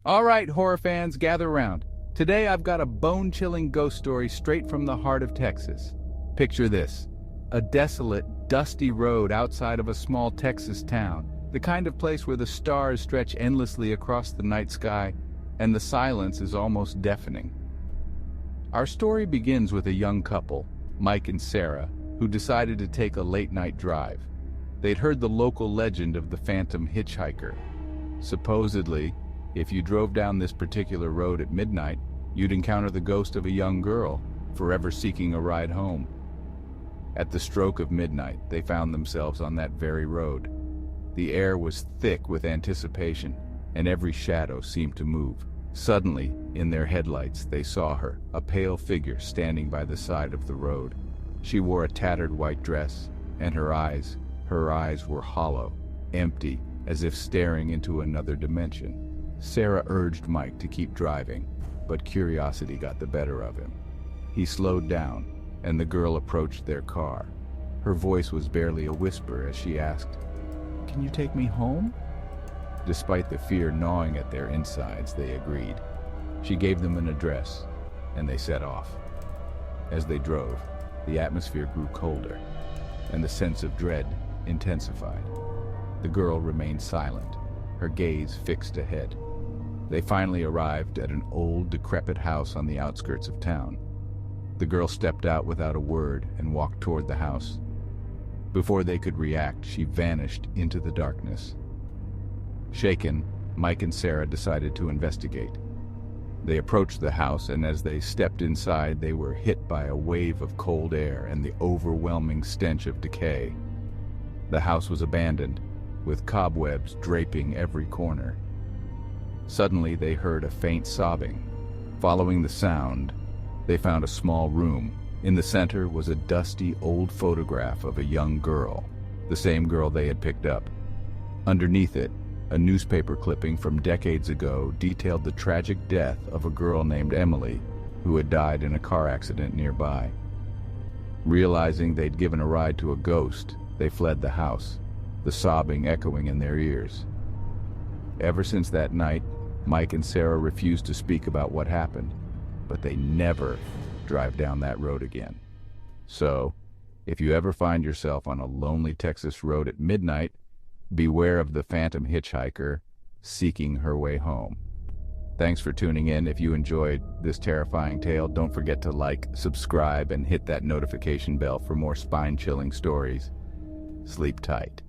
All right, horror fans, gather round. Today I've got a bone-chilling ghost story straight from the heart of Texas. Picture this: a desolate, dusty road outside of a small Texas town, the kind of place where the stars stretch endlessly across the night sky and the silence is almost deafening. Our story begins with a young couple, Mike and Sarah, who decided to take a late-night drive. They'd heard the local legend of the phantom hitchhiker. Supposedly, if you drove down this particular road at midnight, you'd encounter the ghost of a young girl, forever seeking a ride home. At the stroke of midnight, they found themselves on that very road. The air was thick with anticipation, and every shadow seemed to move. Suddenly, in their headlights, they saw her, a pale figure standing by the side of the road. She wore a tattered white dress, and her eyes were hollow, empty, as if staring into another dimension. Sarah urged Mike to keep driving, but curiosity got the better of him. He slowed down, and the girl approached their car. Her voice was barely a whisper as she asked, "Can you take me home?" Despite the fear gnawing at their insides, they agreed. She gave them an address, and they set off. As they drove, the atmosphere grew colder, and the sense of dread intensified. The girl remained silent, her gaze fixed ahead. They finally arrived at an old, decrepit house on the outskirts of town. The girl stepped out without a word and walked toward the house. Before they could react, she vanished into the darkness. Shaken, Mike and Sarah decided to investigate. They approached the house, and as they stepped inside, they were hit by a wave of cold air and the overwhelming stench of decay. The house was abandoned, with cobwebs draping every corner. Suddenly, they heard a faint sobbing. Following the sound, they found a small room. In the center was a dusty old photograph of a young girl, the same girl they had picked up. Underneath it, a newspaper clipping from decades ago detailed the tragic death of a girl named Emily, who had died in a car accident nearby. Realizing they'd given a ride to a ghost, they fled the house, the sobbing echoing in their ears. Ever since that night, Mike and Sarah refused to speak about what happened, but they never drive down that road again. So, if you ever find yourself on a lonely Texas road at midnight, beware of the phantom hitchhiker seeking her way home. Thanks for tuning in. If you enjoyed this terrifying tale, don't forget to like, subscribe, and hit that notification bell for more spine-chilling stories. Sleep tight.